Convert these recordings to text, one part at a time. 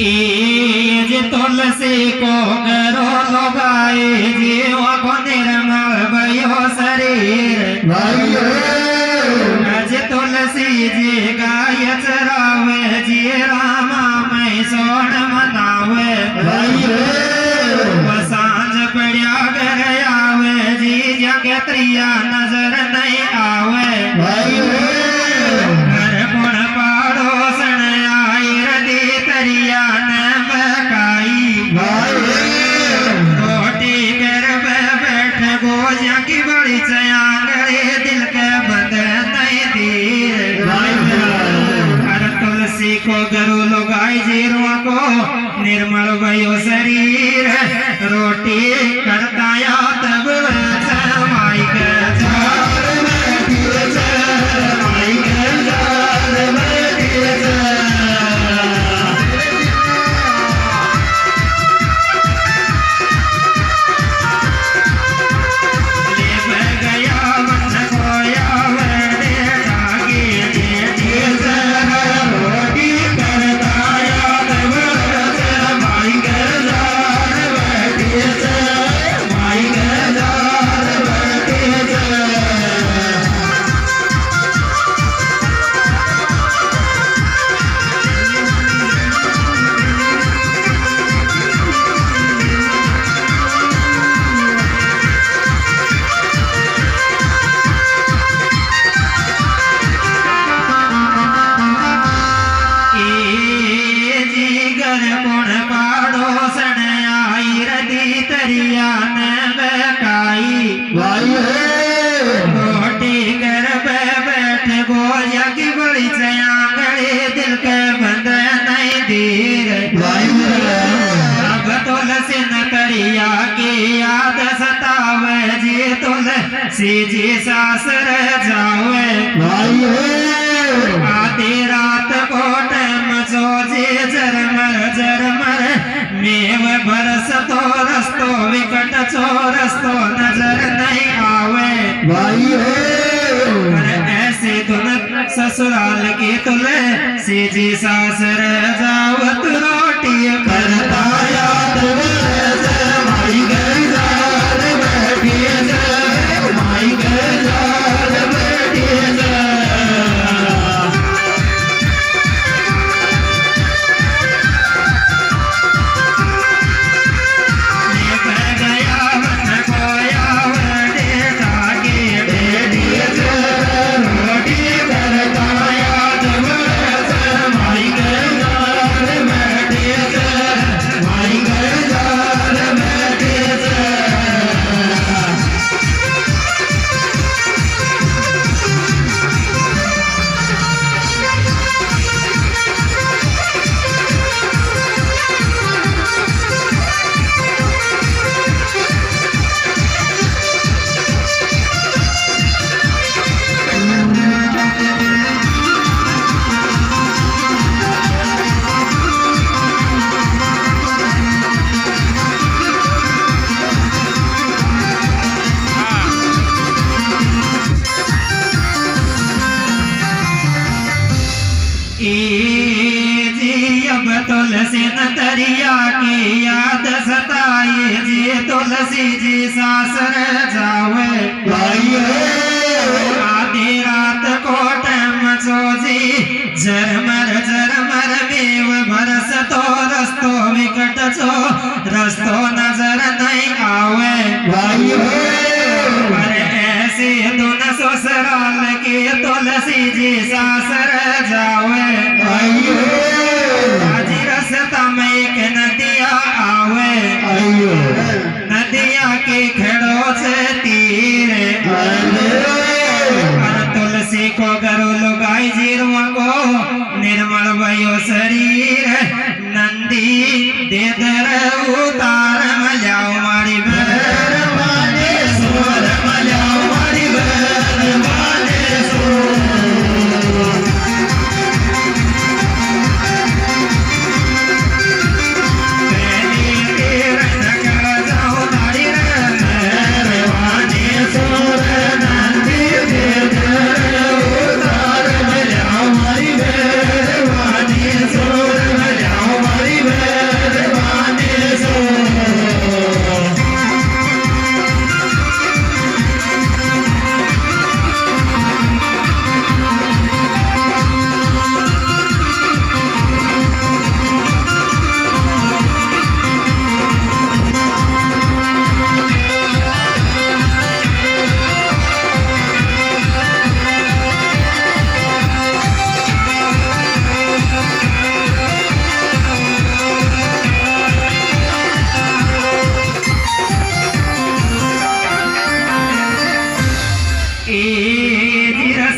As तुलसी को करो लगाए जीव को निर्मल भयो शरीर आज तुलसी जी गाय चरावे जी रामा मैं सोन मनावे सांझ पड़िया घर आवे जी जग त्रिया नजर नहीं आवे घर गुण पाड़ोसन आई रदी तरिया न बकाई रोटी कर बैठ गोजा की बड़ी चयांगड़े दिल के बंद नहीं दीर हर तुलसी को गरु लगाई जीरुआ को निर्मल भयो शरीर रोटी करता या तब माई के तुलसी जी सासर जावे आधी रात को टम सोजे जरमर मेव बरस तो रस्तो विकट चो रस्तो नजर नहीं आवे ऐसे तुम ससुराल की तुलसी जी सासर जावत रोटी करता याद माई गजार बैठिए माई गजार बैठिए तुलसी नतरिया की याद सताए जी तुलसी जी सासर जावे आधी रात को टम सोजी झरमर मेव भरस तो रस्तो विकट चो रस्तो नजर नहीं आवे पर ऐसे दुन ससुराल की तुलसी जी सासर जावे एक नदिया आवे नदिया के खड़ों से तीर तुलसी को गरु लगाई जीरुआ को निर्मल भयो शरीर नंदी दे दर उतार मजाओ मारी भर माने सोर मजाओ मारी भर माने सोर Bye.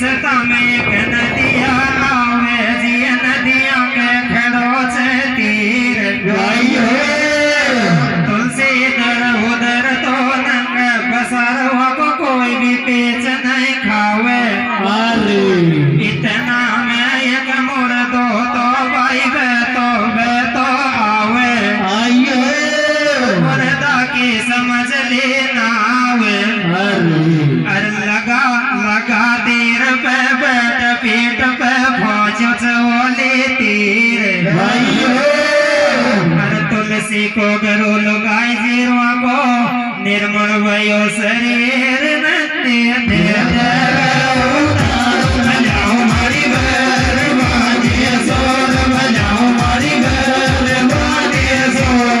रस्ता में एक नदिया आवे जी नदिया के खड़ो से तीर तुलसी इधर उधर तो नंग बसरवा को कोई भी पेच नहीं खावे इतना में एक मोर दो तो भाई बे तो आवे मुर्दा की समझ लेना आवे अरे लगा तीर पे बैठ पीठ पे पहुंचो चोले तीर अरे तुलसी को गरो लगाई जीरवा को निर्मल भयो शरीर नंदे बजाओ मारी बरवाने सोर बजाओ मारी बरवाने सोर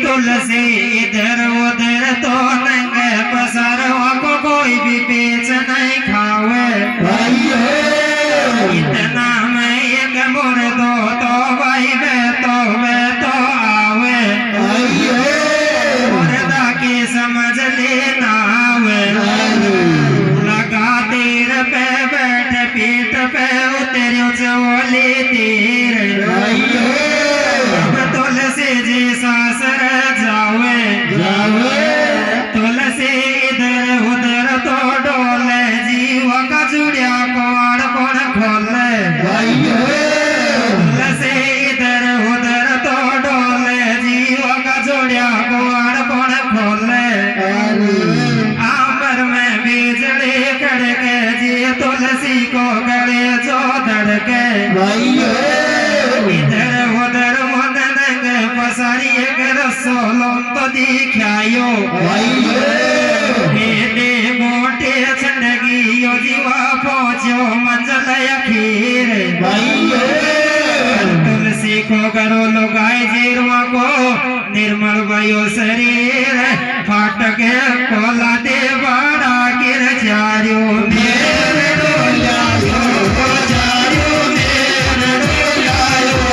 तुलसी इधर उधर तो नंग पसरवा को कोई भी पेच नहीं खावे इतना में एक मोर दो तो भाई बे तो आवे मुर्दा की समझ लेना आवे लगा तीर पे बैठ पीठ पे उतरो चोली तीर तुलसी जी सासर जावे तुलसी इधर उधर तो डोले जीव का जुड़िया कोड़ खोले तुलसी इधर उधर तो डोले जीव का जुड़िया कोड़ खोले आंबर में बिजली कड़के जी तुलसी को गले जो धड़के इधर उधर पसारी एक रसोलों तो दिखायो दे मोटे छंडगी यो जीवा पहुंचो मंजल अखीर तुलसी को करो लगाए जीरवा को निर्मल भयो शरीर फाटक कोला दे बड़ा गिर जारियो मेरे डोलियायो जारियो मेरे डोलियायो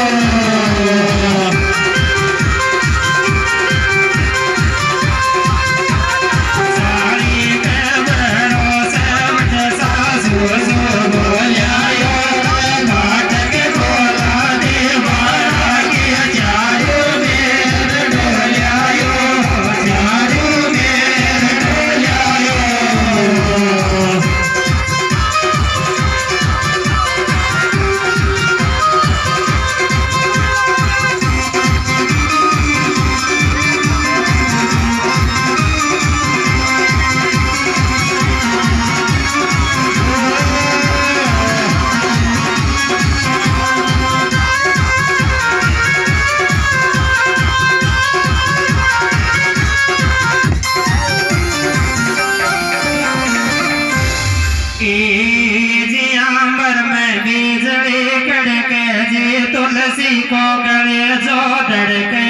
तुलसी को गले जो धड़के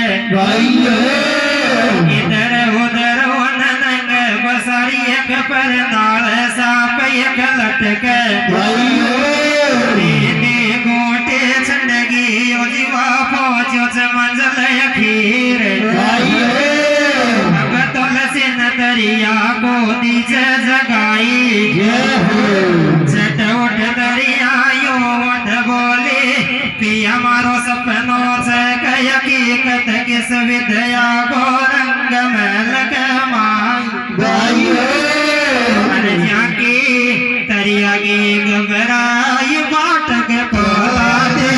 इधर उधर नंग बसारी एक पर नाल साप एक लटके गोटे छंडगी जीवा पहुंचो मंजल अखीर अब तुलसी न दरिया को दीजे जगाई चट उठ दरिया यो उठ बोले पिया मारो सपनों से कई हकीकत किस विद्या को रंग में लगमाई की तरिया की घबराई बाटक कोला दे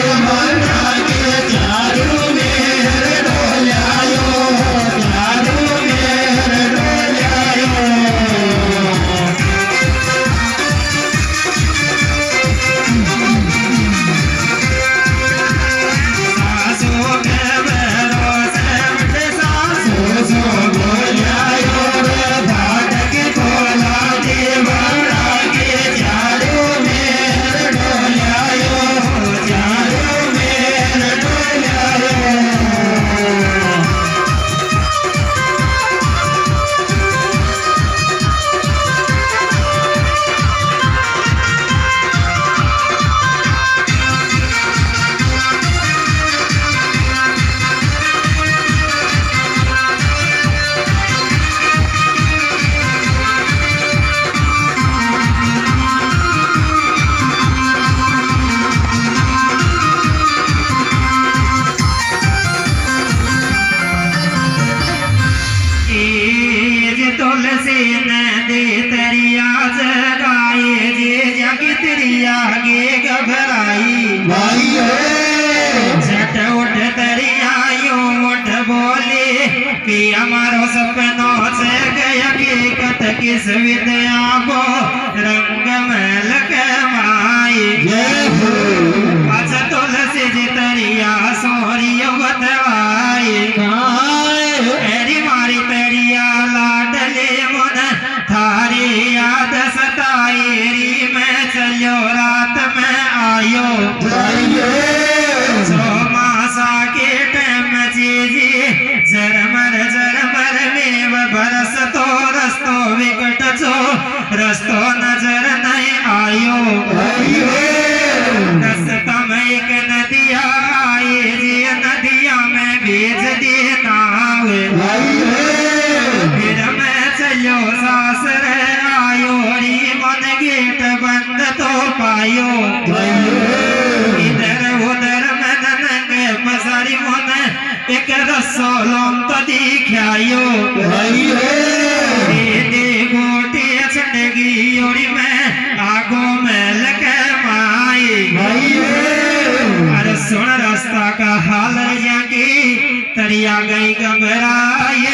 चारू मेरे डोलियायो चारू मेरे तुलसी ने दे तरिया जगाए जे जागी तरिया गे घबराई झट उठ तरिया यो उठ बोले कि हमारो सपनों से गया हकीकत किस विद्या को रंग महल कमाई अच्छा तुलसी जी तरिया सोरियो बतवाई एरी मारी तरिया लाडले मन थारी याद सताएरी मैं चलो रात में आयो मासा के टाइम जी जरमर वेव बरस तो रस्तो विकट जो रस्तो नजर नहीं आयो रस्ता में एक नदिया आए जी नदिया में भेज दे नाव फिर मैं चलो सासर आयो री मन गेट बंद तो पायो इधर उधर मन नंग पसारी मन एक रसोलों तो दिखायो दे गोटी छड़गी ओरी में आगो में लगे माई अरे सुन रास्ता का हाल जागी तरिया गई घबराई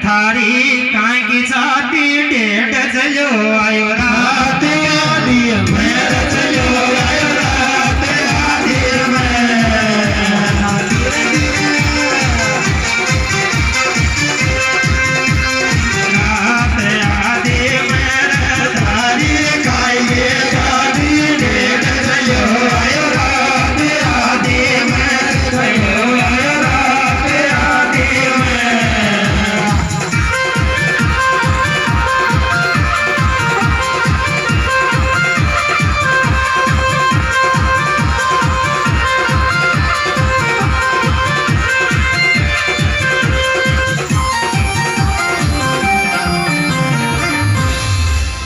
थारी काई की छाती डेढ़ चलो आयो रात आधी मेर चलो आयो रात आधी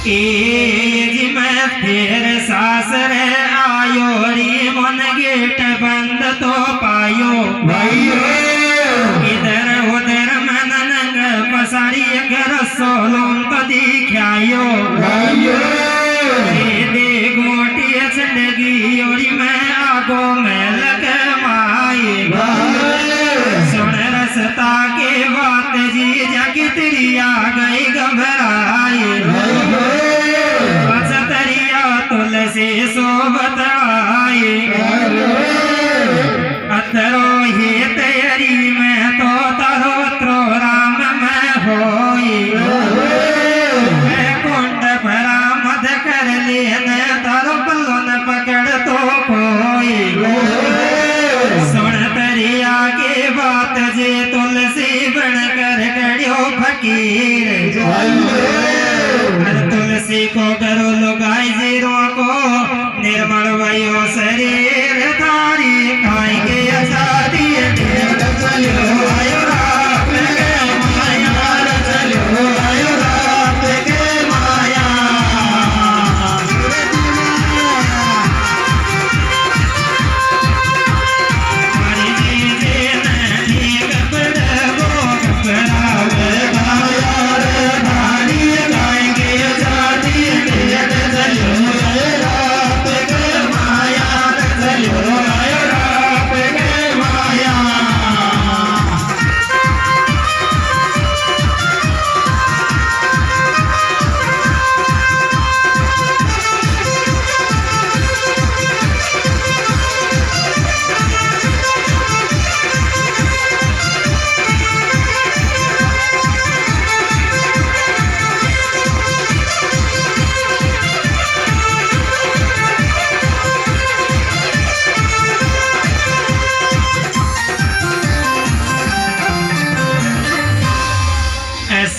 जी मैं फिर सासर आयो री मन गेट बंद तो पायो इधर उधर मन नंग पसारी घर सोलों तो दिखायो दे गोटी छड़गी ओरी मैं आगो में लग माई सुन रसता के बात जी जागी तरिया गई घबराई तुलसी सोबत आए अतरो ही तैयारी में तो तरो त्रो राम में होई कुंड भरा मद कर लेने तारो पल्लो न पकड़ तो कोई सुन तरिया के बात जे तुलसी बन कर कड़ियो फकीर तुलसी को करो लुगाई जीरो को निर्मल वयो शरीर तारी खाई के आजादी चलो आयो रात के माया चलो आयो रात के माया हरि जी जे नहीं कपड़ा वो कपड़ा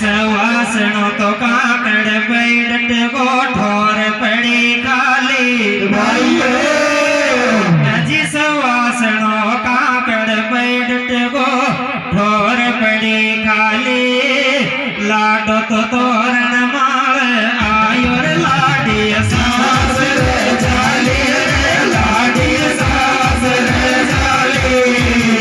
वासनों तो काकड़ बैठ को ठोर पड़ी खाली जिस वासनों काकड़ बैठ को ठोर पड़ी खाली लाडो तो तोरण माल आयोर लाडी सास जाली लाडी सास जाली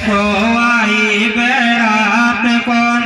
को आई बेरात को